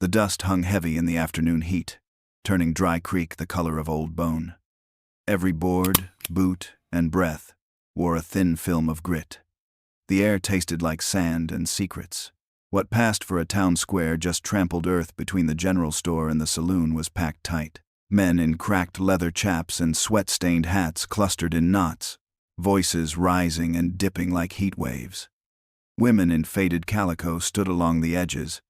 The dust hung heavy in the afternoon heat, turning Dry Creek the color of old bone. Every board, boot, and breath wore a thin film of grit. The air tasted like sand and secrets. What passed for a town square, just trampled earth between the general store and the saloon, was packed tight. Men in cracked leather chaps and sweat-stained hats clustered in knots, voices rising and dipping like heat waves. Women in faded calico stood along the edges,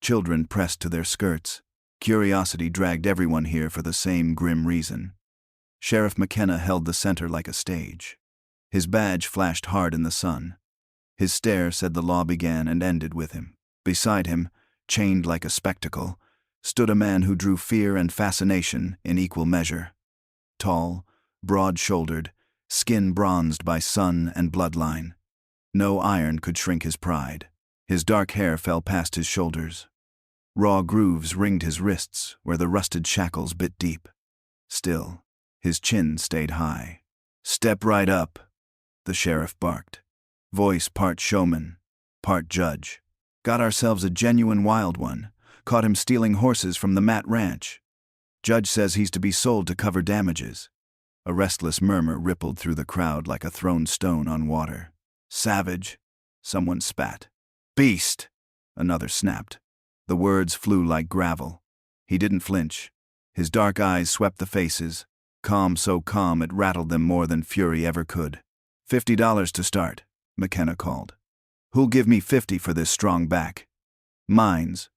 children pressed to their skirts. Curiosity dragged everyone here for the same grim reason. Sheriff McKenna held the center like a stage. His badge flashed hard in the sun. His stare said the law began and ended with him. Beside him, chained like a spectacle, stood a man who drew fear and fascination in equal measure. Tall, broad-shouldered, skin bronzed by sun and bloodline. No iron could shrink his pride. His dark hair fell past his shoulders. Raw grooves ringed his wrists where the rusted shackles bit deep. Still, his chin stayed high. "Step right up," the sheriff barked. Voice part showman, part judge. "Got ourselves a genuine wild one. Caught him stealing horses from the Matt Ranch. Judge says he's to be sold to cover damages." A restless murmur rippled through the crowd like a thrown stone on water. "Savage," someone spat. "Beast," another snapped. The words flew like gravel. He didn't flinch. His dark eyes swept the faces, calm, so calm it rattled them more than fury ever could. $50 to start," McKenna called. "Who'll give me 50 for this strong back?" "Mines.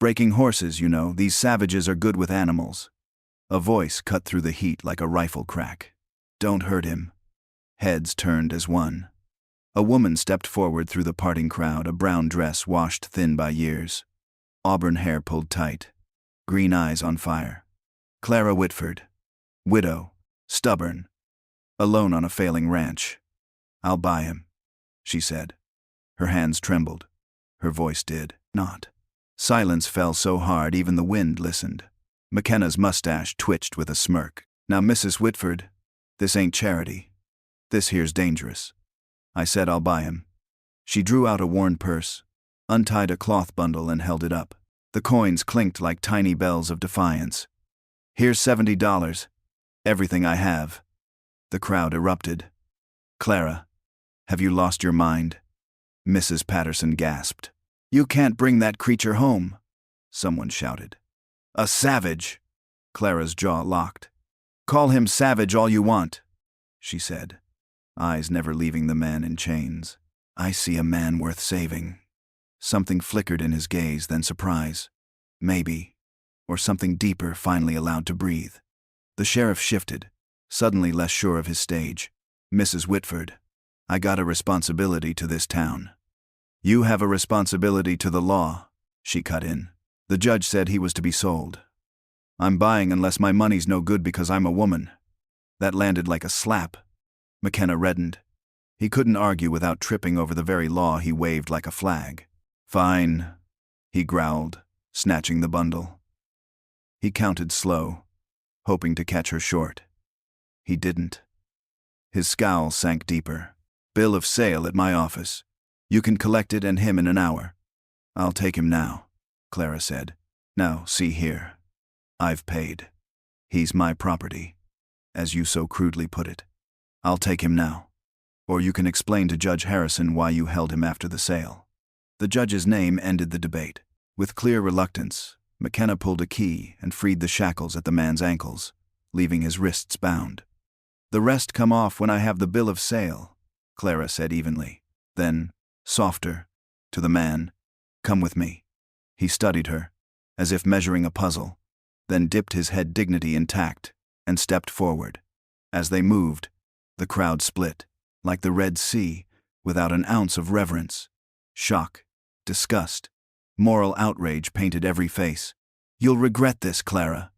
Breaking horses, you know. These savages are good with animals." A voice cut through the heat like a rifle crack. "Don't hurt him." Heads turned as one. A woman stepped forward through the parting crowd, a brown dress washed thin by years. Auburn hair pulled tight, green eyes on fire. Clara Whitford. Widow, stubborn, alone on a failing ranch. "I'll buy him," she said. Her hands trembled. Her voice did not. Silence fell so hard even the wind listened. McKenna's mustache twitched with a smirk. "Now, Mrs. Whitford, this ain't charity. This here's dangerous. I said I'll buy him." She drew out a worn purse, untied a cloth bundle and held it up. The coins clinked like tiny bells of defiance. "Here's $70. Everything I have." The crowd erupted. "Clara, have you lost your mind?" Mrs. Patterson gasped. "You can't bring that creature home," someone shouted. "A savage!" Clara's jaw locked. "Call him savage all you want," she said, eyes never leaving the man in chains. "I see a man worth saving." Something flickered in his gaze, then surprise. Maybe. Or something deeper finally allowed to breathe. The sheriff shifted, suddenly less sure of his stage. "Mrs. Whitford, I got a responsibility to this town." "You have a responsibility to the law," she cut in. "The judge said he was to be sold. I'm buying unless my money's no good because I'm a woman." That landed like a slap. McKenna reddened. He couldn't argue without tripping over the very law he waved like a flag. "Fine," he growled, snatching the bundle. He counted slow, hoping to catch her short. He didn't. His scowl sank deeper. "Bill of sale at my office. You can collect it and him in an hour." "I'll take him now," Clara said. "Now, see here. I've paid. He's my property, as you so crudely put it. I'll take him now. Or you can explain to Judge Harrison why you held him after the sale." The judge's name ended the debate. With clear reluctance, McKenna pulled a key and freed the shackles at the man's ankles, leaving his wrists bound. "The rest come off when I have the bill of sale," Clara said evenly. Then, softer, to the man, "Come with me." He studied her, as if measuring a puzzle, then dipped his head, dignity intact, and stepped forward. As they moved, the crowd split, like the Red Sea, without an ounce of reverence. Shock, disgust, moral outrage painted every face. "You'll regret this, Clara,"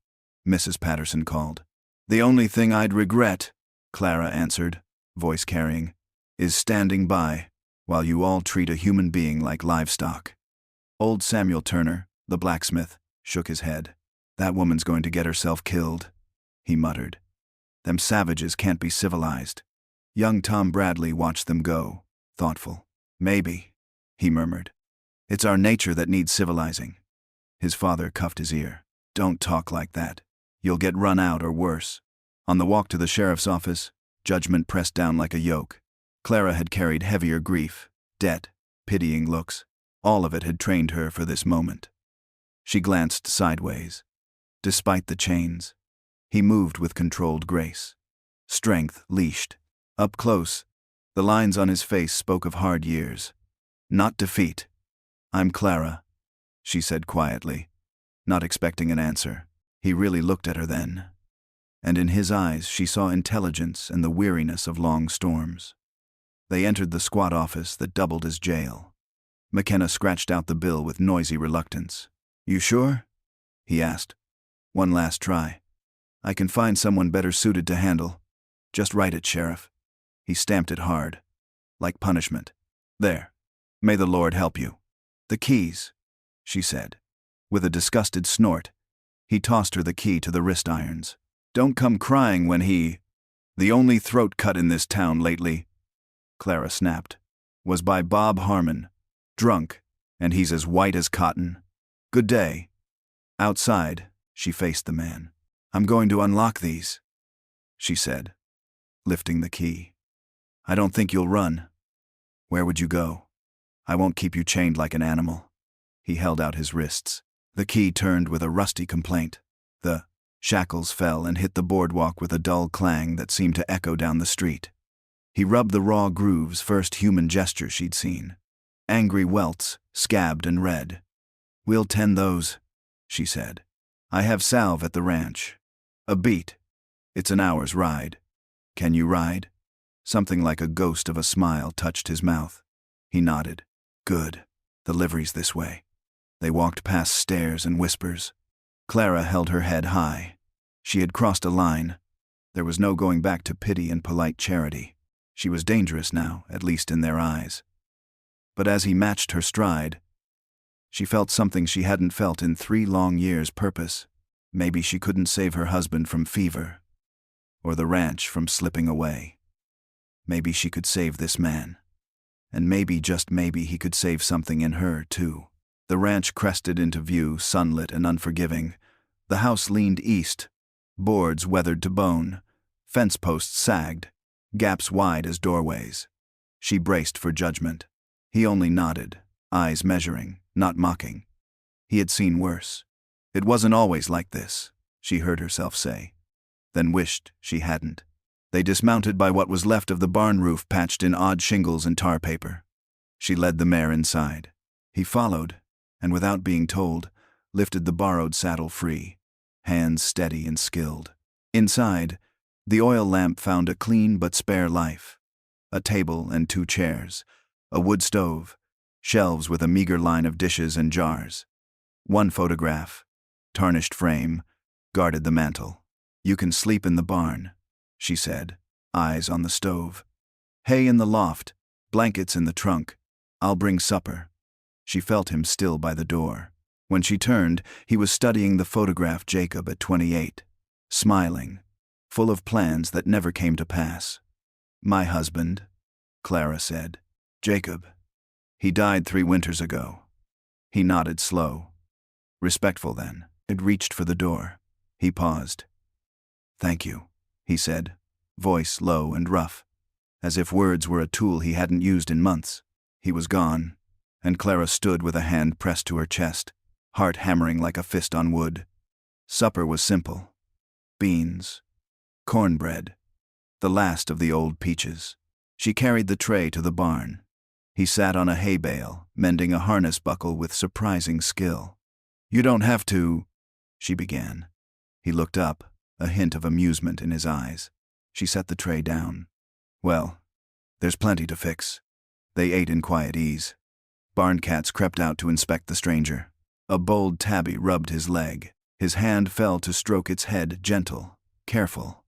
Mrs. Patterson called. "The only thing I'd regret," Clara answered, voice carrying, "is standing by while you all treat a human being like livestock." Old Samuel Turner, the blacksmith, shook his head. "That woman's going to get herself killed," he muttered. "Them savages can't be civilized." Young Tom Bradley watched them go, thoughtful. "Maybe," he murmured. "It's our nature that needs civilizing. His father cuffed his ear. "Don't talk like that. You'll get run out or worse." On the walk to the sheriff's office, judgment pressed down like a yoke. Clara had carried heavier grief, debt, pitying looks. All of it had trained her for this moment. She glanced sideways. Despite the chains, he moved with controlled grace. Strength leashed. Up close, the lines on his face spoke of hard years. Not defeat. "I'm Clara," she said quietly, not expecting an answer. He really looked at her then, and in his eyes she saw intelligence and the weariness of long storms. They entered the squat office that doubled as jail. McKenna scratched out the bill with noisy reluctance. "You sure?" he asked. "One last try. I can find someone better suited to handle. Just write it, Sheriff." He stamped it hard, like punishment. "There. May the Lord help you." "The keys," she said. With a disgusted snort, he tossed her the key to the wrist irons. "Don't come crying when the only throat cut in this town lately," Clara snapped, "was by Bob Harmon. Drunk, and he's as white as cotton. Good day." Outside, she faced the man. "I'm going to unlock these," she said, lifting the key. "I don't think you'll run. Where would you go? I won't keep you chained like an animal." He held out his wrists. The key turned with a rusty complaint. The shackles fell and hit the boardwalk with a dull clang that seemed to echo down the street. He rubbed the raw grooves, first human gesture she'd seen. Angry welts, scabbed and red. "We'll tend those," she said. "I have salve at the ranch. A beat. It's an hour's ride. Can you ride?" Something like a ghost of a smile touched his mouth. He nodded. "Good. The livery's this way." They walked past stares and whispers. Clara held her head high. She had crossed a line. There was no going back to pity and polite charity. She was dangerous now, at least in their eyes. But as he matched her stride, she felt something she hadn't felt in 3 long years. Purpose. Maybe she couldn't save her husband from fever, or the ranch from slipping away. Maybe she could save this man. And maybe, just maybe, he could save something in her, too. The ranch crested into view, sunlit and unforgiving. The house leaned east, boards weathered to bone, fence posts sagged, gaps wide as doorways. She braced for judgment. He only nodded, eyes measuring, not mocking. He had seen worse. It wasn't always like this, she heard herself say, then wished she hadn't. They dismounted by what was left of the barn roof, patched in odd shingles and tar paper. She led the mare inside. He followed, and without being told, lifted the borrowed saddle free, hands steady and skilled. Inside, the oil lamp found a clean but spare life. A table and 2 chairs, a wood stove, shelves with a meager line of dishes and jars. One photograph, tarnished frame, guarded the mantel. "You can sleep in the barn," she said, eyes on the stove. "Hay in the loft, blankets in the trunk. I'll bring supper." She felt him still by the door. When she turned, he was studying the photograph, Jacob at 28, smiling, full of plans that never came to pass. "My husband," Clara said. "Jacob. He died 3 winters ago." He nodded slow. Respectful then. It reached for the door. He paused. "Thank you," he said, voice low and rough, as if words were a tool he hadn't used in months. He was gone, and Clara stood with a hand pressed to her chest, heart hammering like a fist on wood. Supper was simple. Beans, cornbread, the last of the old peaches. She carried the tray to the barn. He sat on a hay bale, mending a harness buckle with surprising skill. "You don't have to," she began. He looked up, a hint of amusement in his eyes. She set the tray down. "Well, there's plenty to fix." They ate in quiet ease. Barn cats crept out to inspect the stranger. A bold tabby rubbed his leg. His hand fell to stroke its head, gentle, careful.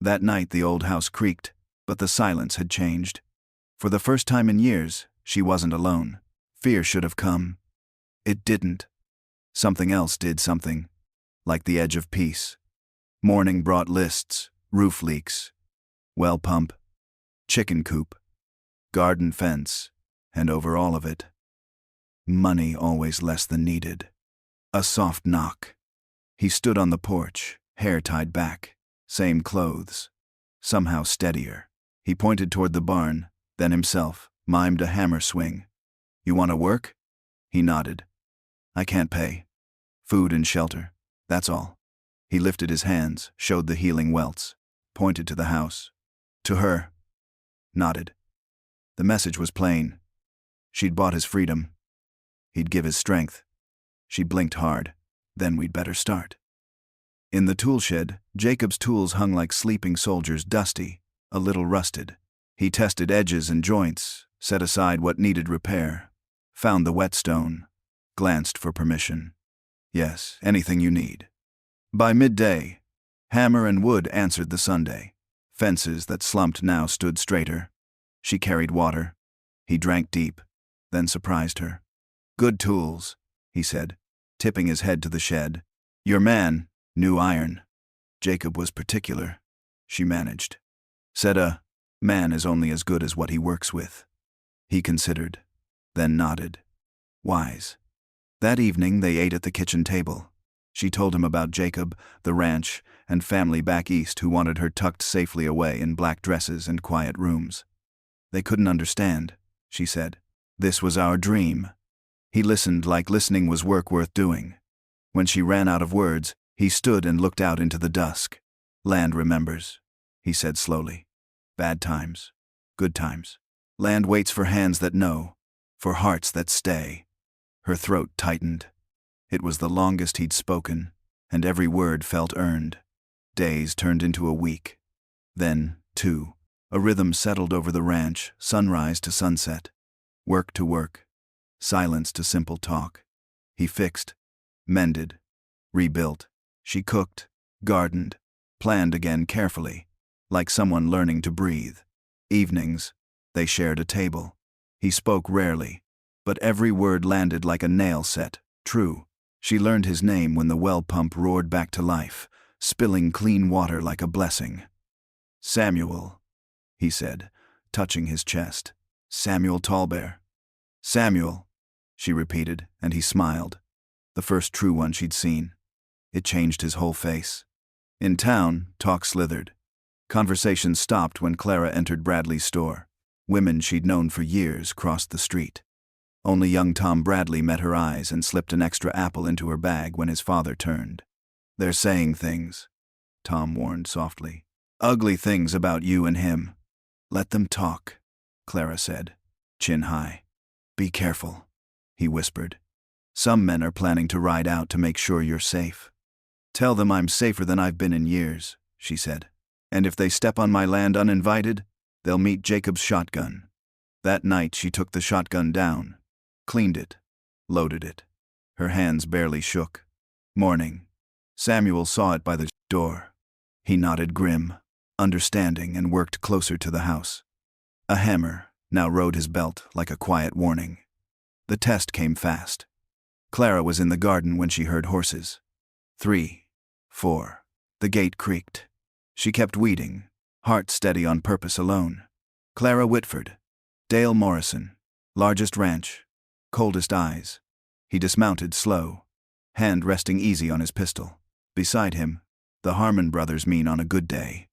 That night the old house creaked, but the silence had changed. For the first time in years, she wasn't alone. Fear should have come. It didn't. Something else did something, like the edge of peace. Morning brought lists, roof leaks, well pump, chicken coop, garden fence, and over all of it, money always less than needed. A soft knock. He stood on the porch, hair tied back, same clothes. Somehow steadier. He pointed toward the barn, then himself, mimed a hammer swing. "You want to work?" He nodded. "I can't pay. Food and shelter, that's all." He lifted his hands, showed the healing welts, pointed to the house. "To her." Nodded. The message was plain. She'd bought his freedom. He'd give his strength. She blinked hard. "Then we'd better start." In the toolshed, Jacob's tools hung like sleeping soldiers, dusty, a little rusted. He tested edges and joints, set aside what needed repair, found the whetstone, glanced for permission. "Yes, anything you need." By midday, hammer and wood answered the Sunday. Fences that slumped now stood straighter. She carried water. He drank deep, then surprised her. "Good tools," he said, tipping his head to the shed. "Your man, new iron." Jacob was particular. She managed. Said a man is only as good as what he works with. He considered, then nodded. Wise. That evening they ate at the kitchen table. She told him about Jacob, the ranch, and family back east who wanted her tucked safely away in black dresses and quiet rooms. "They couldn't understand," she said. "This was our dream." He listened like listening was work worth doing. When she ran out of words, he stood and looked out into the dusk. "Land remembers," he said slowly. "Bad times, good times. Land waits for hands that know, for hearts that stay." Her throat tightened. It was the longest he'd spoken, and every word felt earned. Days turned into a week. Then, two, a rhythm settled over the ranch, sunrise to sunset. Work to work. Silence to simple talk. He fixed, mended, rebuilt. She cooked, gardened, planned again carefully, like someone learning to breathe. Evenings, they shared a table. He spoke rarely, but every word landed like a nail set, true. She learned his name when the well pump roared back to life, spilling clean water like a blessing. "Samuel," he said, touching his chest. "Samuel Tallbear." "Samuel," she repeated, and he smiled. The first true one she'd seen. It changed his whole face. In town, talk slithered. Conversation stopped when Clara entered Bradley's store. Women she'd known for years crossed the street. Only young Tom Bradley met her eyes and slipped an extra apple into her bag when his father turned. "They're saying things," Tom warned softly. "Ugly things about you and him." "Let them talk," Clara said, chin high. "Be careful," he whispered. "Some men are planning to ride out to make sure you're safe." "Tell them I'm safer than I've been in years," she said. "And if they step on my land uninvited, they'll meet Jacob's shotgun." That night she took the shotgun down, cleaned it, loaded it. Her hands barely shook. Morning. Samuel saw it by the door. He nodded grim, understanding, and worked closer to the house. A hammer now rode his belt like a quiet warning. The test came fast. Clara was in the garden when she heard horses. 3, 4. The gate creaked. She kept weeding, heart steady on purpose alone. Clara Whitford. Dale Morrison. Largest ranch. Coldest eyes. He dismounted slow, hand resting easy on his pistol. Beside him, the Harmon brothers mean on a good day.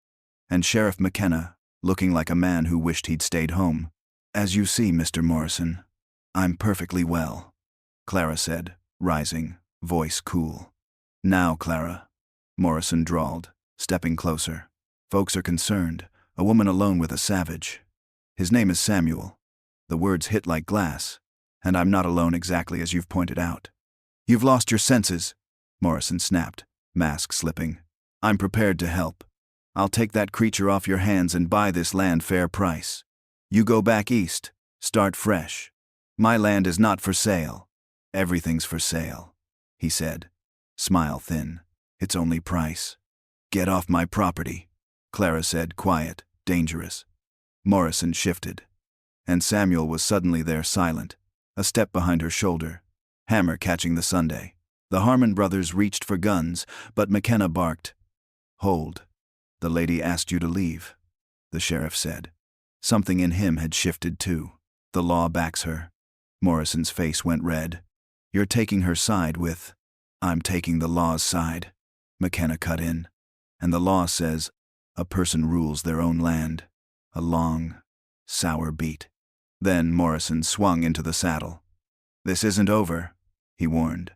And Sheriff McKenna, looking like a man who wished he'd stayed home. "As you see, Mr. Morrison, I'm perfectly well," Clara said, rising, voice cool. "Now, Clara," Morrison drawled, stepping closer. "Folks are concerned, a woman alone with a savage. His name is Samuel." The words hit like glass. "And I'm not alone exactly as you've pointed out." "You've lost your senses," Morrison snapped, mask slipping. "I'm prepared to help. I'll take that creature off your hands and buy this land fair price. You go back east, start fresh. My land is not for sale. Everything's for sale," he said, smile thin. "It's only price." "Get off my property," Clara said, quiet, dangerous. Morrison shifted. And Samuel was suddenly there, silent, a step behind her shoulder, hammer catching the Sunday. The Harmon brothers reached for guns, but McKenna barked. "Hold. The lady asked you to leave," the sheriff said. Something in him had shifted too. "The law backs her." Morrison's face went red. "You're taking her side with..." I'm taking the law's side, McKenna cut in. And the law says a person rules their own land. A long, sour beat. Then Morrison swung into the saddle. This isn't over, he warned.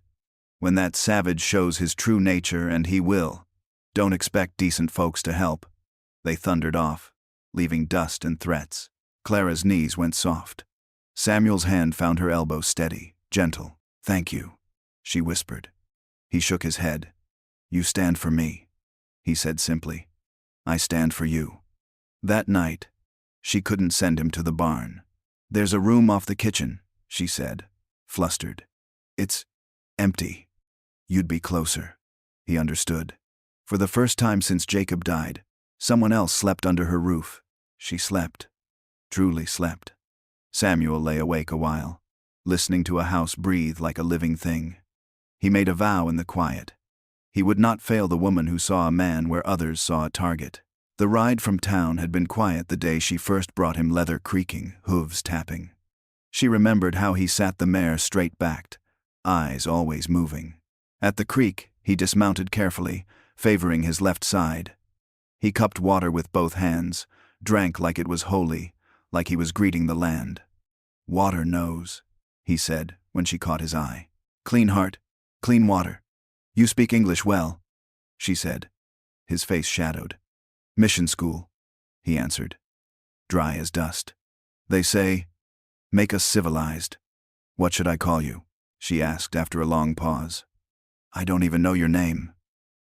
When that savage shows his true nature, and he will, don't expect decent folks to help. They thundered off, leaving dust and threats. Clara's knees went soft. Samuel's hand found her elbow steady, gentle. Thank you, she whispered. He shook his head. You stand for me, he said simply. I stand for you. That night, she couldn't send him to the barn. There's a room off the kitchen, she said, flustered. It's empty. You'd be closer. He understood. For the first time since Jacob died, someone else slept under her roof. She slept. Truly slept. Samuel lay awake a while, listening to a house breathe like a living thing. He made a vow in the quiet. He would not fail the woman who saw a man where others saw a target. The ride from town had been quiet the day she first brought him, leather creaking, hooves tapping. She remembered how he sat the mare straight-backed, eyes always moving. At the creek, he dismounted carefully, favoring his left side. He cupped water with both hands, drank like it was holy, like he was greeting the land. Water knows, he said when she caught his eye. Clean heart, clean water. You speak English well, she said. His face shadowed. Mission school, he answered, dry as dust. They say, make us civilized. What should I call you? She asked after a long pause. I don't even know your name.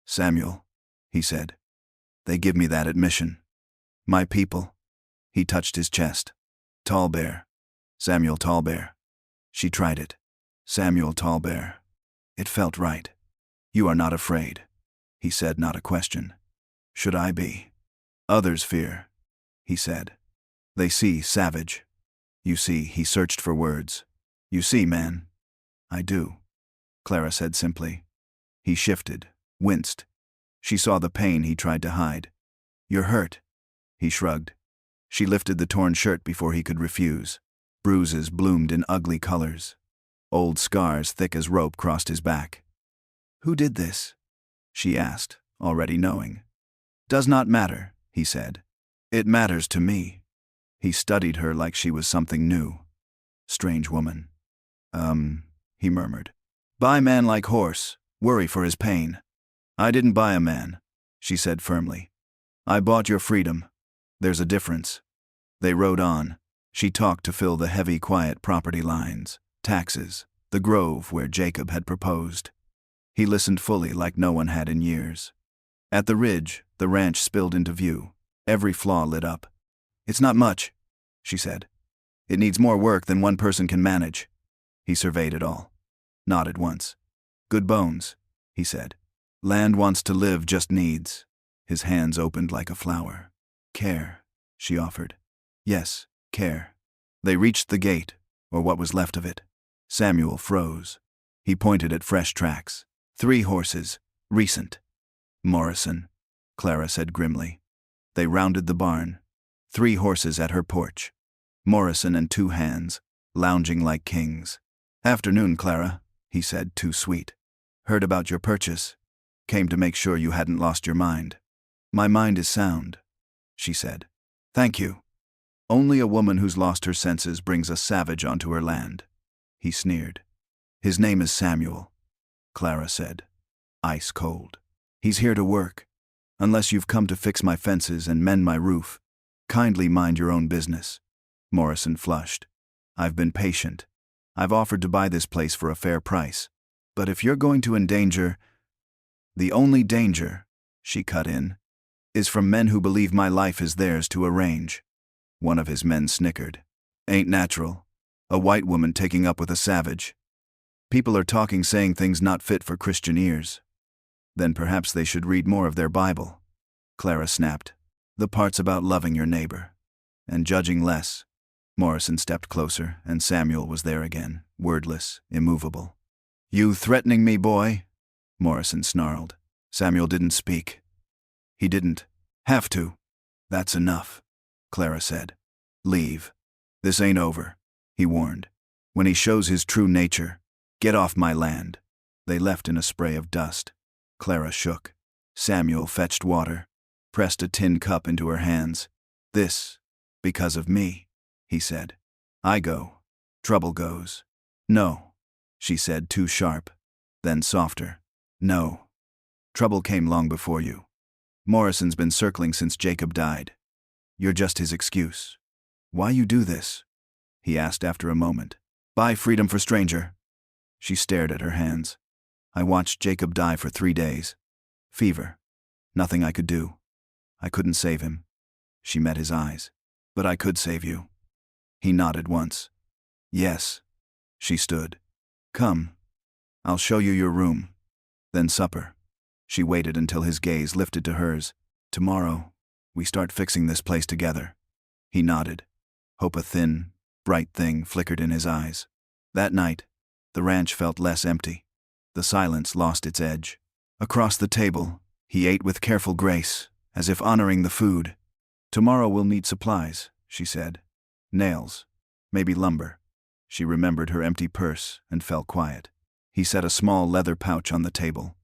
Samuel, he said. They give me that at mission. My people. He touched his chest. Tallbear. Samuel Tallbear. She tried it. Samuel Tallbear. It felt right. You are not afraid, he said, not a question. Should I be? Others fear, he said. They see savage. You see, he searched for words. You see, man. I do, Clara said simply. He shifted, winced. She saw the pain he tried to hide. You're hurt, he shrugged. She lifted the torn shirt before he could refuse. Bruises bloomed in ugly colors. Old scars thick as rope crossed his back. Who did this? She asked, already knowing. Does not matter, he said. It matters to me. He studied her like she was something new. Strange woman. He murmured. Buy man like horse, worry for his pain. I didn't buy a man, she said firmly. I bought your freedom. There's a difference. They rode on. She talked to fill the heavy, quiet property lines, taxes, the grove where Jacob had proposed. He listened fully like no one had in years. At the ridge, the ranch spilled into view, every flaw lit up. It's not much, she said. It needs more work than one person can manage. He surveyed it all. Nodded once. Good bones, he said. Land wants to live, just needs. His hands opened like a flower. Care, she offered. Yes, care. They reached the gate, or what was left of it. Samuel froze. He pointed at fresh tracks. 3 horses, recent. Morrison, Clara said grimly. They rounded the barn. 3 horses at her porch. Morrison and 2 hands, lounging like kings. Afternoon, Clara, he said, too sweet. Heard about your purchase. Came to make sure you hadn't lost your mind. My mind is sound, she said. Thank you. Only a woman who's lost her senses brings a savage onto her land. He sneered. His name is Samuel, Clara said. Ice cold. He's here to work. Unless you've come to fix my fences and mend my roof, kindly mind your own business. Morrison flushed. I've been patient. I've offered to buy this place for a fair price. But if you're going to endanger... The only danger, she cut in, is from men who believe my life is theirs to arrange. One of his men snickered. Ain't natural. A white woman taking up with a savage. People are talking, saying things not fit for Christian ears. Then perhaps they should read more of their Bible. Clara snapped. The parts about loving your neighbor. And judging less. Morrison stepped closer, and Samuel was there again, wordless, immovable. You threatening me, boy? Morrison snarled. Samuel didn't speak. He didn't have to. That's enough, Clara said. Leave. This ain't over, he warned. When he shows his true nature, get off my land. They left in a spray of dust. Clara shook. Samuel fetched water, pressed a tin cup into her hands. "This, because of me," he said. "I go. Trouble goes." "No," she said, too sharp. Then softer. "No. Trouble came long before you. Morrison's been circling since Jacob died. You're just his excuse." "Why you do this?" he asked after a moment. "Buy freedom for stranger." She stared at her hands. "I watched Jacob die for 3 days. Fever. Nothing I could do. I couldn't save him." She met his eyes. "But I could save you." He nodded once. "Yes." She stood. "Come. I'll show you your room. Then supper." She waited until his gaze lifted to hers. "Tomorrow, we start fixing this place together." He nodded. Hope a thin, bright thing flickered in his eyes. That night, the ranch felt less empty. The silence lost its edge. Across the table, he ate with careful grace, as if honoring the food. "Tomorrow we'll need supplies," she said. "Nails. Maybe lumber." She remembered her empty purse and fell quiet. He set a small leather pouch on the table.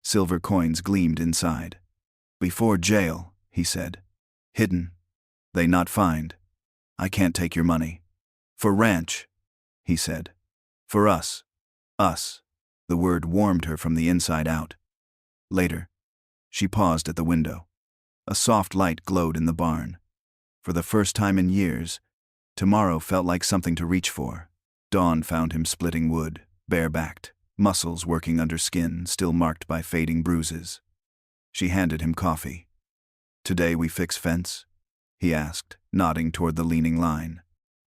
Silver coins gleamed inside. "Before jail," he said. "Hidden. They not find. I can't take your money." "For ranch," he said. "For us. Us." The word warmed her from the inside out. Later. She paused at the window. A soft light glowed in the barn. For the first time in years, tomorrow felt like something to reach for. Dawn found him splitting wood, bare-backed, muscles working under skin still marked by fading bruises. She handed him coffee. "Today we fix fence?" he asked, nodding toward the leaning line.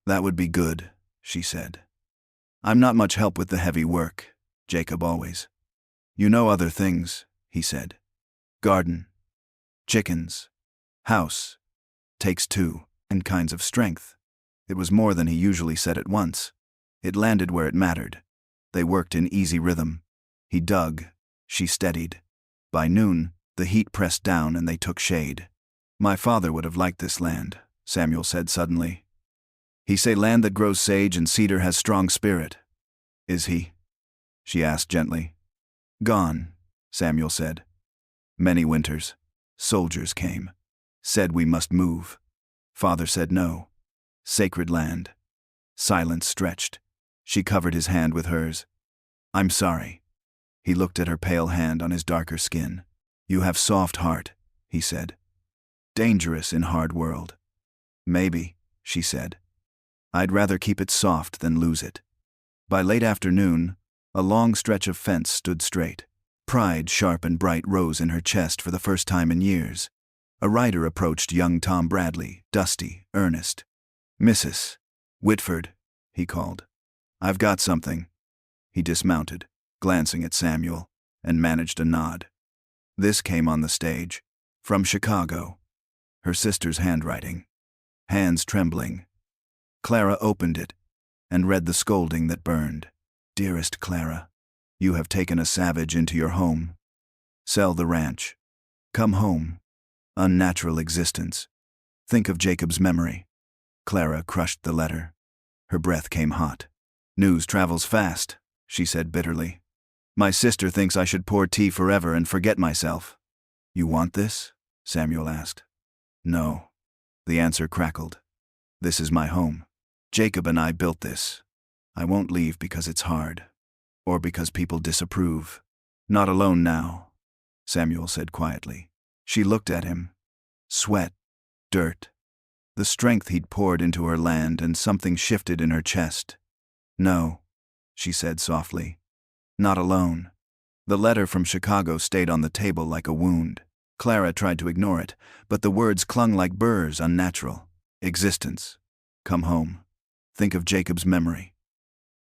"That would be good," she said. "I'm not much help with the heavy work, Jacob always." "You know other things," he said. "Garden. Chickens. House. Takes 2, and kinds of strength." It was more than he usually said at once. It landed where it mattered. They worked in easy rhythm. He dug. She steadied. By noon, the heat pressed down and they took shade. "My father would have liked this land," Samuel said suddenly. "He say land that grows sage and cedar has strong spirit." "Is he?" she asked gently. "Gone," Samuel said. "Many winters. Soldiers came. Said we must move. Father said no. Sacred land." Silence stretched. She covered his hand with hers. "I'm sorry." He looked at her pale hand on his darker skin. "You have soft heart," he said. "Dangerous in hard world." "Maybe," she said. "I'd rather keep it soft than lose it." By late afternoon, a long stretch of fence stood straight. Pride, sharp and bright, rose in her chest for the first time in years. A rider approached young Tom Bradley, dusty, earnest. "Mrs. Whitford," he called. "I've got something." He dismounted, glancing at Samuel, and managed a nod. This came on the stage. From Chicago. Her sister's handwriting. Hands trembling. Clara opened it, and read the scolding that burned. "Dearest Clara, you have taken a savage into your home. Sell the ranch. Come home. Unnatural existence. Think of Jacob's memory." Clara crushed the letter. Her breath came hot. "News travels fast," she said bitterly. "My sister thinks I should pour tea forever and forget myself." "You want this?" Samuel asked. "No." The answer crackled. "This is my home. Jacob and I built this. I won't leave because it's hard. Or because people disapprove. Not alone now," Samuel said quietly. She looked at him. Sweat. Dirt. The strength he'd poured into her land, and something shifted in her chest. "No," she said softly. "Not alone." The letter from Chicago stayed on the table like a wound. Clara tried to ignore it, but the words clung like burrs, unnatural. Existence. Come home. Think of Jacob's memory.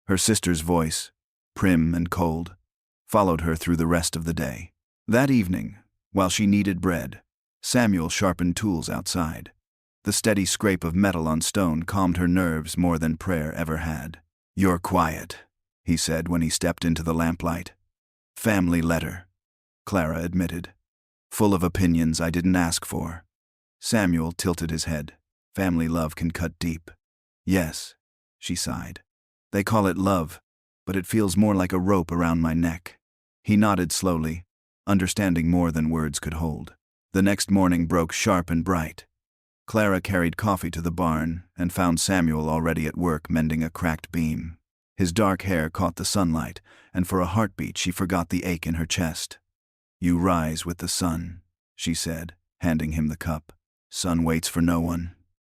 Her sister's voice, prim and cold, followed her through the rest of the day. That evening, while she kneaded bread, Samuel sharpened tools outside. The steady scrape of metal on stone calmed her nerves more than prayer ever had. "You're quiet," he said when he stepped into the lamplight. "Family letter," Clara admitted. "Full of opinions I didn't ask for." Samuel tilted his head. "Family love can cut deep." "Yes," she sighed. "They call it love, but it feels more like a rope around my neck." He nodded slowly, understanding more than words could hold. The next morning broke sharp and bright. Clara carried coffee to the barn and found Samuel already at work mending a cracked beam. His dark hair caught the sunlight, and for a heartbeat she forgot the ache in her chest. "You rise with the sun," she said, handing him the cup. "Sun waits for no one,"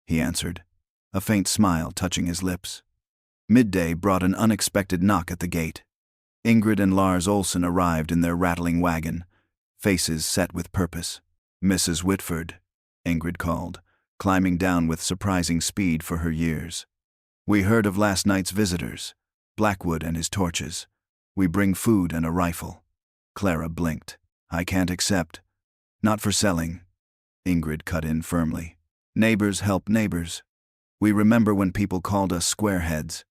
he answered, a faint smile touching his lips. Midday brought an unexpected knock at the gate. Ingrid and Lars Olsen arrived in their rattling wagon, faces set with purpose. "Mrs. Whitford," Ingrid called, climbing down with surprising speed for her years. "We heard of last night's visitors, Blackwood and his torches. We bring food and a rifle." Clara blinked. "I can't accept." "Not for selling," Ingrid cut in firmly. "Neighbors help neighbors. We remember when people called us squareheads.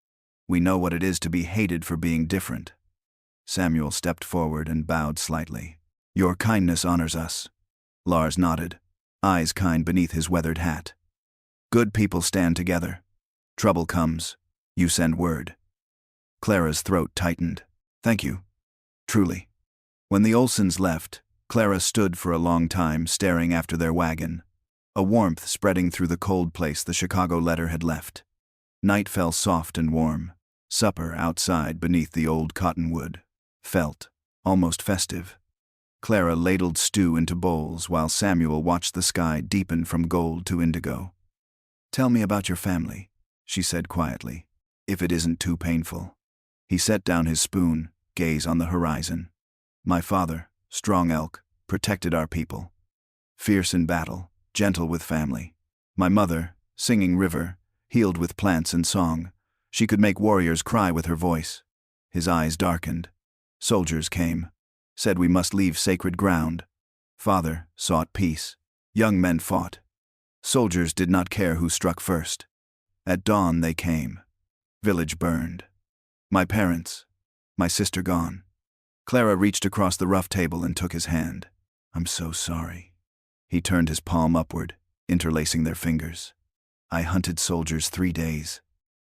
We know what it is to be hated for being different." Samuel stepped forward and bowed slightly. "Your kindness honors us." Lars nodded, eyes kind beneath his weathered hat. "Good people stand together. Trouble comes, you send word." Clara's throat tightened. "Thank you. Truly." When the Olsens left, Clara stood for a long time staring after their wagon, a warmth spreading through the cold place the Chicago letter had left. Night fell soft and warm. Supper outside beneath the old cottonwood felt almost festive. Clara ladled stew into bowls while Samuel watched the sky deepen from gold to indigo. "Tell me about your family," she said quietly, "if it isn't too painful." He set down his spoon, gaze on the horizon. "My father, strong elk, protected our people. Fierce in battle, gentle with family. My mother, singing river, healed with plants and song. She could make warriors cry with her voice." His eyes darkened. "Soldiers came, said we must leave sacred ground. Father sought peace. Young men fought. Soldiers did not care who struck first. At dawn they came. Village burned. My parents, my sister gone." Clara reached across the rough table and took his hand. "I'm so sorry." He turned his palm upward, interlacing their fingers. "I hunted soldiers 3 days,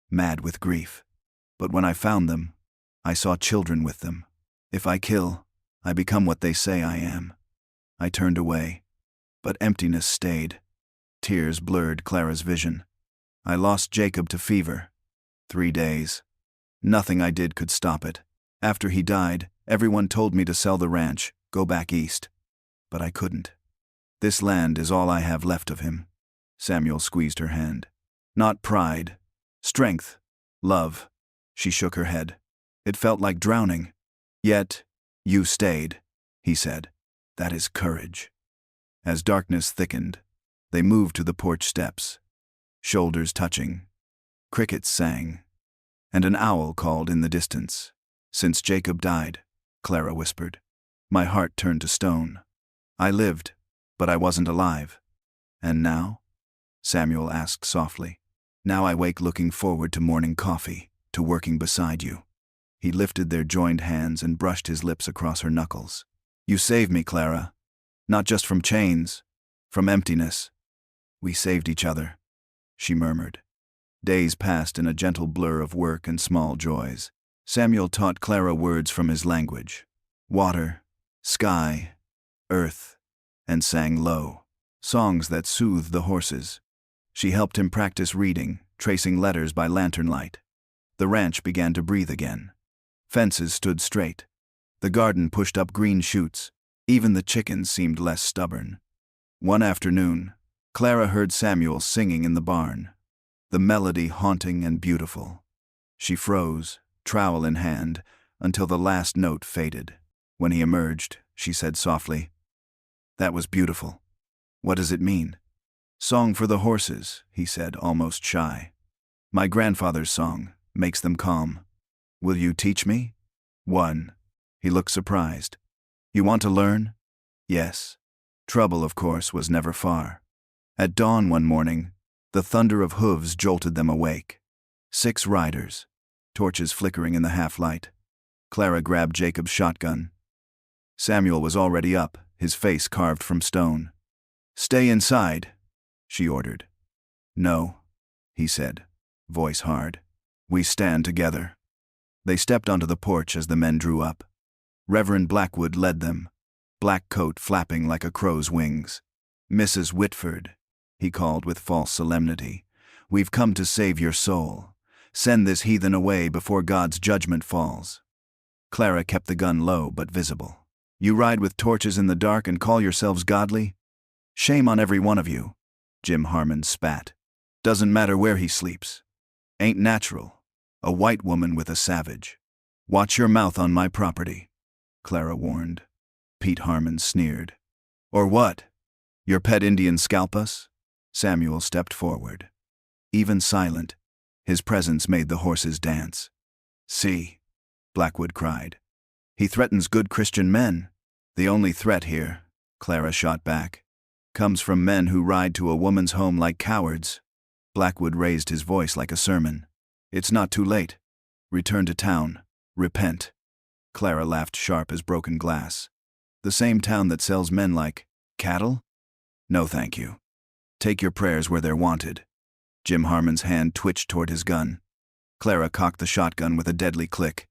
mad with grief. But when I found them, I saw children with them. If I kill, I become what they say I am." I turned away, but emptiness stayed. Tears blurred Clara's vision. "I lost Jacob to fever. 3 days. Nothing I did could stop it. After he died, everyone told me to sell the ranch, go back east. But I couldn't. This land is all I have left of him." Samuel squeezed her hand. "Not pride. Strength. Love." She shook her head. "It felt like drowning. Yet, you stayed," he said. "That is courage." As darkness thickened, they moved to the porch steps. Shoulders touching. Crickets sang. And an owl called in the distance. "Since Jacob died," Clara whispered, "my heart turned to stone. I lived, but I wasn't alive. And now?" Samuel asked softly. "Now I wake looking forward to morning coffee, to working beside you." He lifted their joined hands and brushed his lips across her knuckles. "You saved me, Clara. Not just from chains, from emptiness." "We saved each other," she murmured. Days passed in a gentle blur of work and small joys. Samuel taught Clara words from his language. Water, sky, earth, and sang low. Songs that soothed the horses. She helped him practice reading, tracing letters by lantern light. The ranch began to breathe again. Fences stood straight. The garden pushed up green shoots. Even the chickens seemed less stubborn. One afternoon, Clara heard Samuel singing in the barn, the melody haunting and beautiful. She froze, trowel in hand, until the last note faded. When he emerged, she said softly, "That was beautiful. What does it mean?" "Song for the horses," he said, almost shy. "My grandfather's song, makes them calm. Will you teach me?" "One." He looked surprised. "You want to learn?" "Yes." Trouble, of course, was never far. At dawn one morning, the thunder of hooves jolted them awake. 6 riders, torches flickering in the half-light. Clara grabbed Jacob's shotgun. Samuel was already up, his face carved from stone. "Stay inside," she ordered. "No," he said, voice hard. "We stand together." They stepped onto the porch as the men drew up. Reverend Blackwood led them, black coat flapping like a crow's wings. "Mrs. Whitford," he called with false solemnity, "we've come to save your soul. Send this heathen away before God's judgment falls." Clara kept the gun low but visible. "You ride with torches in the dark and call yourselves godly? Shame on every one of you," Jim Harmon spat. "Doesn't matter where he sleeps. Ain't natural. A white woman with a savage. Watch your mouth on my property," Clara warned. Pete Harmon sneered. "Or what? Your pet Indians scalp us?" Samuel stepped forward. Even silent, his presence made the horses dance. "See," Blackwood cried. "He threatens good Christian men." "The only threat here," Clara shot back, "comes from men who ride to a woman's home like cowards." Blackwood raised his voice like a sermon. "It's not too late. Return to town. Repent." Clara laughed sharp as broken glass. "The same town that sells men like cattle? No, thank you. Take your prayers where they're wanted." Jim Harmon's hand twitched toward his gun. Clara cocked the shotgun with a deadly click.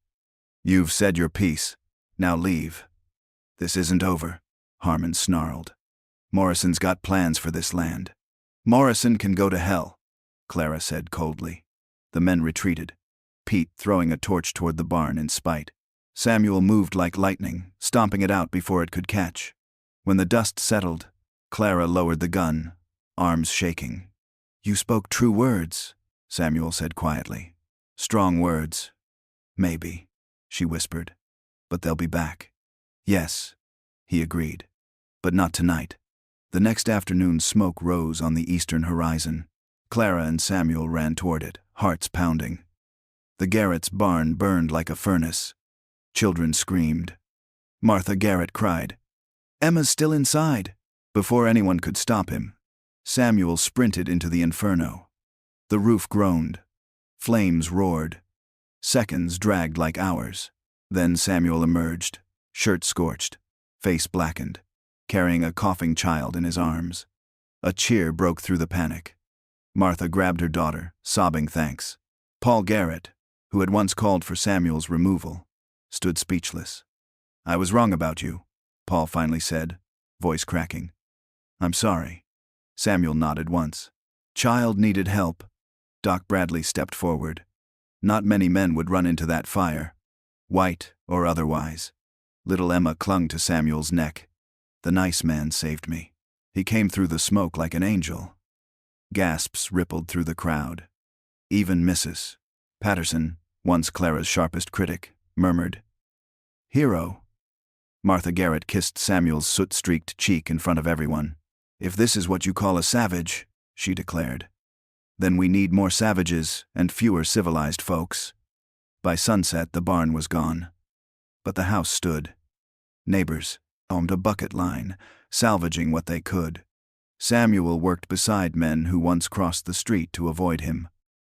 "You've said your piece. Now leave." "This isn't over," Harmon snarled. "Morrison's got plans for this land." "Morrison can go to hell," Clara said coldly. The men retreated, Pete throwing a torch toward the barn in spite. Samuel moved like lightning, stomping it out before it could catch. When the dust settled, Clara lowered the gun, arms shaking. "You spoke true words," Samuel said quietly. "Strong words. Maybe," she whispered. "But they'll be back." "Yes," he agreed. "But not tonight." The next afternoon smoke rose on the eastern horizon. Clara and Samuel ran toward it, hearts pounding. The Garrett's barn burned like a furnace. Children screamed. Martha Garrett cried, "Emma's still inside!" Before anyone could stop him, Samuel sprinted into the inferno. The roof groaned. Flames roared. Seconds dragged like hours. Then Samuel emerged, shirt scorched, face blackened, carrying a coughing child in his arms. A cheer broke through the panic. Martha grabbed her daughter, sobbing thanks. Paul Garrett, who had once called for Samuel's removal, stood speechless. "I was wrong about you," Paul finally said, voice cracking. "I'm sorry." Samuel nodded once. "Child needed help." Doc Bradley stepped forward. Not many men would run into that fire, white or otherwise. Little Emma clung to Samuel's neck. "The nice man saved me. He came through the smoke like an angel." Gasps rippled through the crowd. Even Mrs. Patterson, once Clara's sharpest critic, murmured, "Hero." Martha Garrett kissed Samuel's soot-streaked cheek in front of everyone. "If this is what you call a savage," she declared, "then we need more savages and fewer civilized folks." By sunset, the barn was gone. But the house stood. Neighbors formed a bucket line, salvaging what they could. Samuel worked beside men who once crossed the street to avoid him.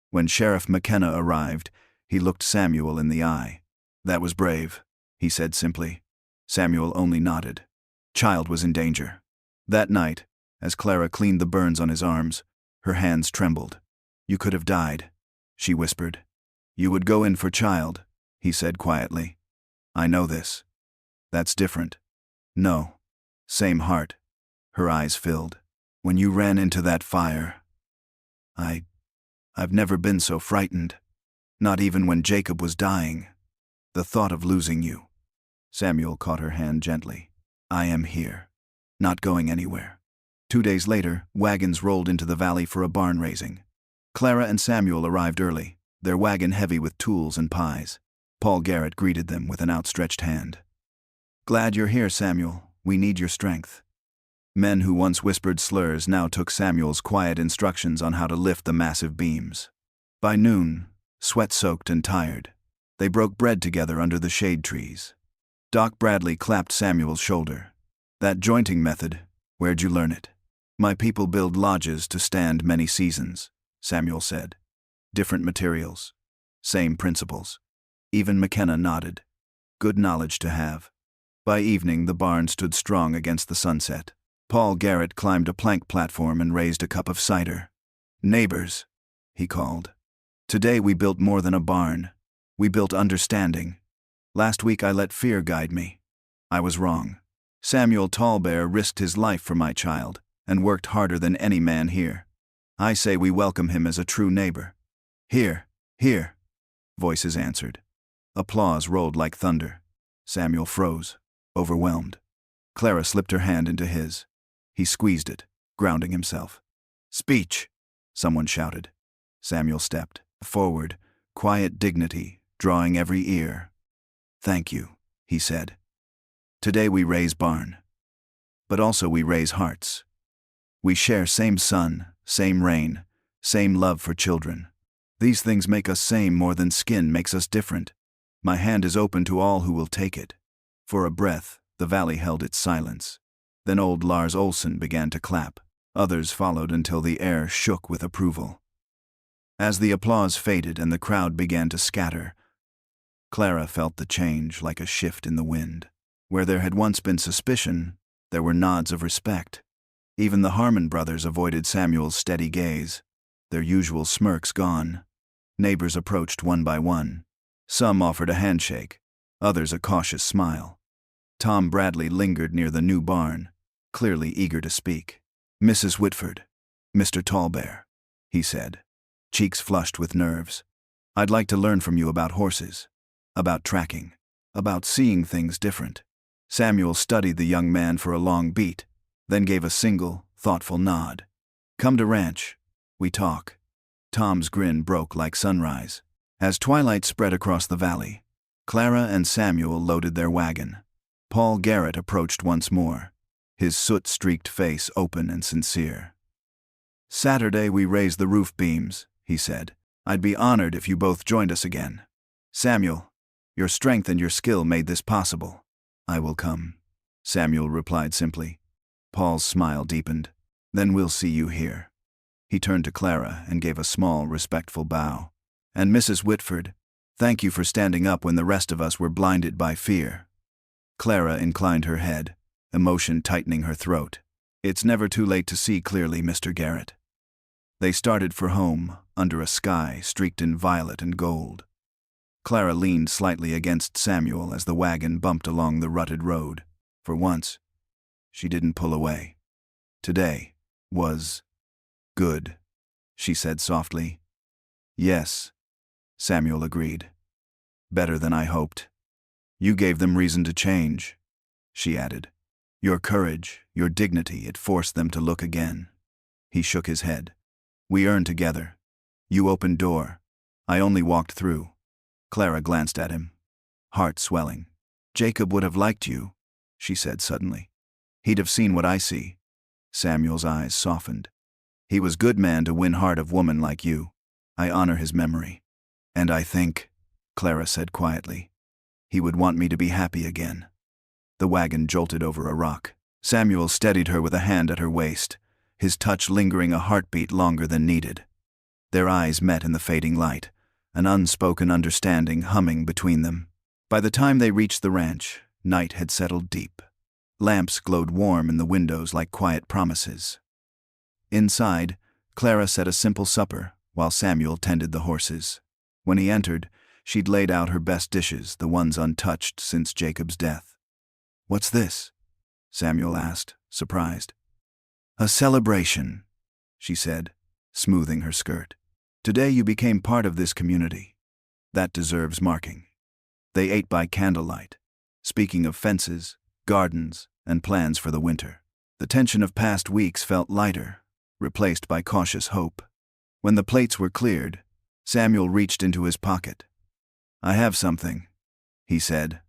When Sheriff McKenna arrived, he looked Samuel in the eye. "That was brave," he said simply. Samuel only nodded. Child was in danger. That night, as Clara cleaned the burns on his arms, her hands trembled. "You could have died," she whispered. "You would go in for child," he said quietly. "I know this. That's different." "No. Same heart." Her eyes filled. "When you ran into that fire, I've never been so frightened. Not even when Jacob was dying. The thought of losing you." Samuel caught her hand gently. "I am here. Not going anywhere." 2 days later, wagons rolled into the valley for a barn raising. Clara and Samuel arrived early, their wagon heavy with tools and pies. Paul Garrett greeted them with an outstretched hand. "Glad you're here, Samuel. We need your strength." Men who once whispered slurs now took Samuel's quiet instructions on how to lift the massive beams. By noon, sweat-soaked and tired, they broke bread together under the shade trees. Doc Bradley clapped Samuel's shoulder. "That jointing method, where'd you learn it?" "My people build lodges to stand many seasons," Samuel said. "Different materials. Same principles." Even McKenna nodded. Good knowledge to have. By evening, the barn stood strong against the sunset. Paul Garrett climbed a plank platform and raised a cup of cider. "Neighbors," he called. "Today we built more than a barn. We built understanding. Last week I let fear guide me. I was wrong. Samuel Tallbear risked his life for my child, and worked harder than any man here. I say we welcome him as a true neighbor. Here, here, voices answered. Applause rolled like thunder. Samuel froze, overwhelmed. Clara slipped her hand into his. He squeezed it, grounding himself. Speech, someone shouted. Samuel stepped forward, quiet dignity, drawing every ear. Thank you, he said. Today we raise barn. But also we raise hearts. We share same sun, same rain, same love for children. These things make us same more than skin makes us different. My hand is open to all who will take it. For a breath, the valley held its silence. Then old Lars Olsen began to clap. Others followed until the air shook with approval. As the applause faded and the crowd began to scatter, Clara felt the change like a shift in the wind. Where there had once been suspicion, there were nods of respect. Even the Harmon brothers avoided Samuel's steady gaze, their usual smirks gone. Neighbors approached one by one. Some offered a handshake, others a cautious smile. Tom Bradley lingered near the new barn, clearly eager to speak. Mrs. Whitford, Mr. Tallbear, he said, cheeks flushed with nerves. I'd like to learn from you about horses, about tracking, about seeing things different. Samuel studied the young man for a long beat, then gave a single, thoughtful nod. Come to ranch, we talk. Tom's grin broke like sunrise. As twilight spread across the valley, Clara and Samuel loaded their wagon. Paul Garrett approached once more, his soot-streaked face open and sincere. Saturday we raised the roof beams, he said. I'd be honored if you both joined us again. Samuel, your strength and your skill made this possible. I will come, Samuel replied simply. Paul's smile deepened. Then we'll see you here. He turned to Clara and gave a small, respectful bow. And Mrs. Whitford, thank you for standing up when the rest of us were blinded by fear. Clara inclined her head, emotion tightening her throat. It's never too late to see clearly, Mr. Garrett. They started for home, under a sky streaked in violet and gold. Clara leaned slightly against Samuel as the wagon bumped along the rutted road. For once, she didn't pull away. Today was good, she said softly. Yes, Samuel agreed. Better than I hoped. You gave them reason to change, she added. Your courage, your dignity, it forced them to look again. He shook his head. We earned together. You opened door. I only walked through. Clara glanced at him, heart swelling. Jacob would have liked you, she said suddenly. He'd have seen what I see. Samuel's eyes softened. He was good man to win heart of woman like you. I honor his memory. And I think, Clara said quietly, he would want me to be happy again. The wagon jolted over a rock. Samuel steadied her with a hand at her waist, his touch lingering a heartbeat longer than needed. Their eyes met in the fading light, an unspoken understanding humming between them. By the time they reached the ranch, night had settled deep. Lamps glowed warm in the windows like quiet promises. Inside, Clara set a simple supper, while Samuel tended the horses. When he entered, she'd laid out her best dishes, the ones untouched since Jacob's death. What's this? Samuel asked, surprised. A celebration, she said, smoothing her skirt. Today you became part of this community. That deserves marking. They ate by candlelight, speaking of fences, gardens, and plans for the winter. The tension of past weeks felt lighter, replaced by cautious hope. When the plates were cleared, Samuel reached into his pocket. I have something, he said,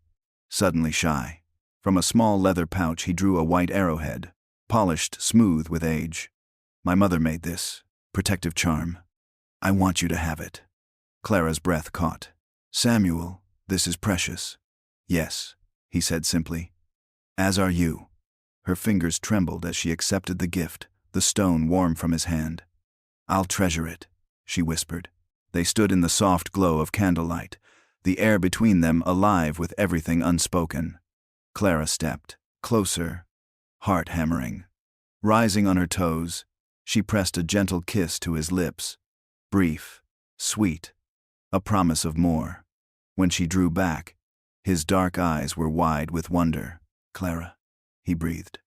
suddenly shy. From a small leather pouch he drew a white arrowhead, polished smooth with age. My mother made this, protective charm. I want you to have it. Clara's breath caught. Samuel, this is precious. Yes, he said simply. As are you. Her fingers trembled as she accepted the gift, the stone warm from his hand. I'll treasure it, she whispered. They stood in the soft glow of candlelight, the air between them alive with everything unspoken. Clara stepped closer, heart hammering. Rising on her toes, she pressed a gentle kiss to his lips, brief, sweet, a promise of more. When she drew back, his dark eyes were wide with wonder. Clara, he breathed.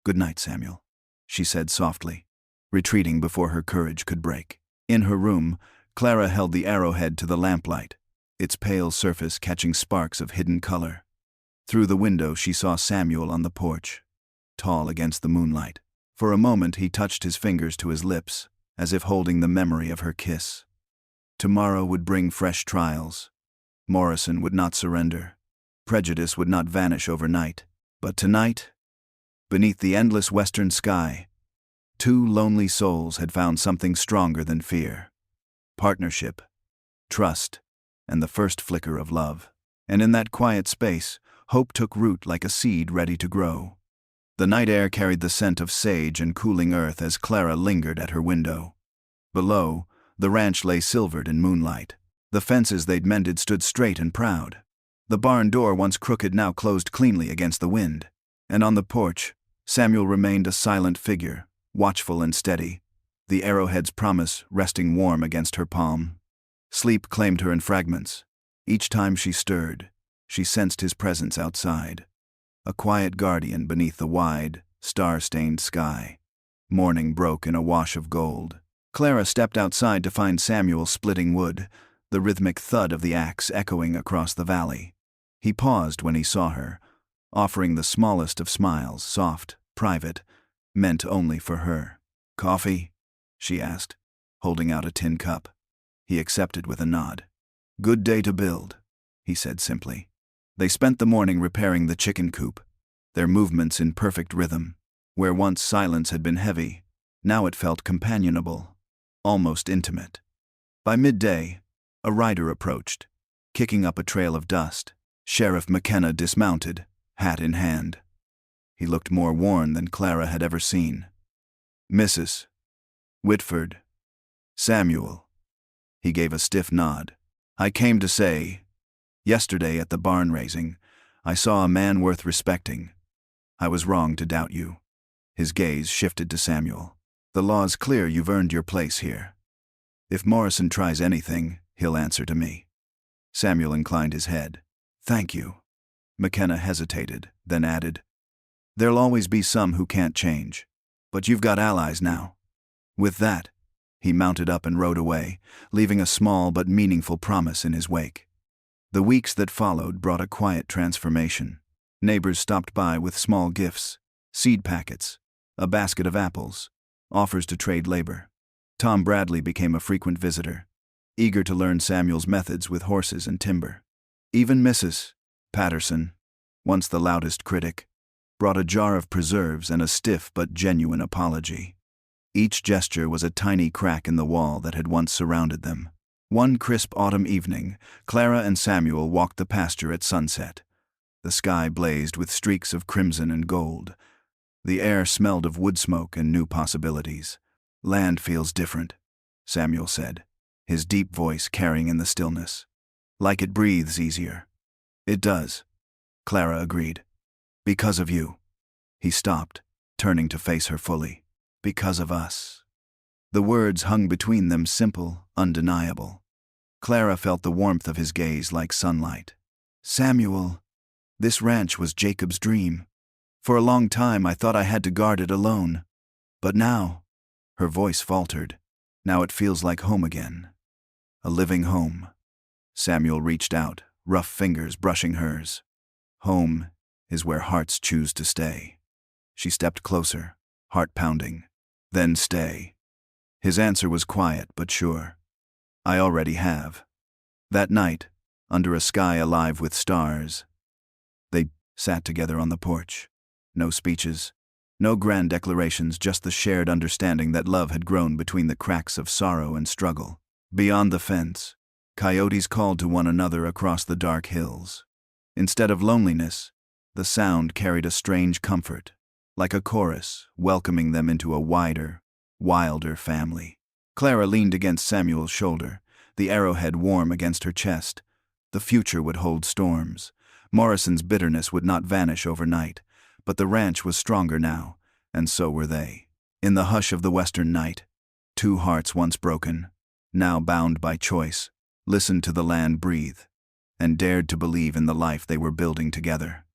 Good night, Samuel, she said softly, retreating before her courage could break. In her room, Clara held the arrowhead to the lamplight, its pale surface catching sparks of hidden color. Through the window she saw Samuel on the porch, tall against the moonlight. For a moment he touched his fingers to his lips, as if holding the memory of her kiss. Tomorrow would bring fresh trials. Morrison would not surrender. Prejudice would not vanish overnight. But tonight, beneath the endless western sky, two lonely souls had found something stronger than fear. Partnership, trust, and the first flicker of love. And in that quiet space, hope took root like a seed ready to grow. The night air carried the scent of sage and cooling earth as Clara lingered at her window. Below, the ranch lay silvered in moonlight. The fences they'd mended stood straight and proud. The barn door, once crooked, now closed cleanly against the wind. And on the porch, Samuel remained a silent figure, watchful and steady, the arrowhead's promise resting warm against her palm. Sleep claimed her in fragments. Each time she stirred, she sensed his presence outside, a quiet guardian beneath the wide, star-stained sky. Morning broke in a wash of gold. Clara stepped outside to find Samuel splitting wood, the rhythmic thud of the axe echoing across the valley. He paused when he saw her, offering the smallest of smiles, soft, private, meant only for her. "Coffee?" she asked, holding out a tin cup. He accepted with a nod. "Good day to build," he said simply. They spent the morning repairing the chicken coop, their movements in perfect rhythm. Where once silence had been heavy, now it felt companionable, almost intimate. By midday, a rider approached, kicking up a trail of dust. Sheriff McKenna dismounted, hat in hand. He looked more worn than Clara had ever seen. "Mrs. Whitford." "Samuel." He gave a stiff nod. "I came to say, yesterday at the barn raising, I saw a man worth respecting. I was wrong to doubt you." His gaze shifted to Samuel. "The law's clear you've earned your place here. If Morrison tries anything, he'll answer to me." Samuel inclined his head. "Thank you." McKenna hesitated, then added, "There'll always be some who can't change, but you've got allies now." With that, he mounted up and rode away, leaving a small but meaningful promise in his wake. The weeks that followed brought a quiet transformation. Neighbors stopped by with small gifts, seed packets, a basket of apples, offers to trade labor. Tom Bradley became a frequent visitor, eager to learn Samuel's methods with horses and timber. Even Mrs. Patterson, once the loudest critic, brought a jar of preserves and a stiff but genuine apology. Each gesture was a tiny crack in the wall that had once surrounded them. One crisp autumn evening, Clara and Samuel walked the pasture at sunset. The sky blazed with streaks of crimson and gold. The air smelled of wood smoke and new possibilities. "Land feels different," Samuel said, his deep voice carrying in the stillness. "Like it breathes easier." "It does," Clara agreed. "Because of you." He stopped, turning to face her fully. "Because of us." The words hung between them, simple, undeniable. Clara felt the warmth of his gaze like sunlight. "Samuel, this ranch was Jacob's dream. For a long time I thought I had to guard it alone. But now," her voice faltered, "now it feels like home again. A living home." Samuel reached out, rough fingers brushing hers. "Home is where hearts choose to stay." She stepped closer, heart pounding. "Then stay." His answer was quiet but sure. "I already have." That night, under a sky alive with stars, they sat together on the porch. No speeches, no grand declarations, just the shared understanding that love had grown between the cracks of sorrow and struggle. Beyond the fence, coyotes called to one another across the dark hills. Instead of loneliness, the sound carried a strange comfort, like a chorus welcoming them into a wider, wilder family. Clara leaned against Samuel's shoulder, the arrowhead warm against her chest. The future would hold storms. Morrison's bitterness would not vanish overnight, but the ranch was stronger now, and so were they. In the hush of the western night, two hearts once broken, now bound by choice, listened to the land breathe, and dared to believe in the life they were building together.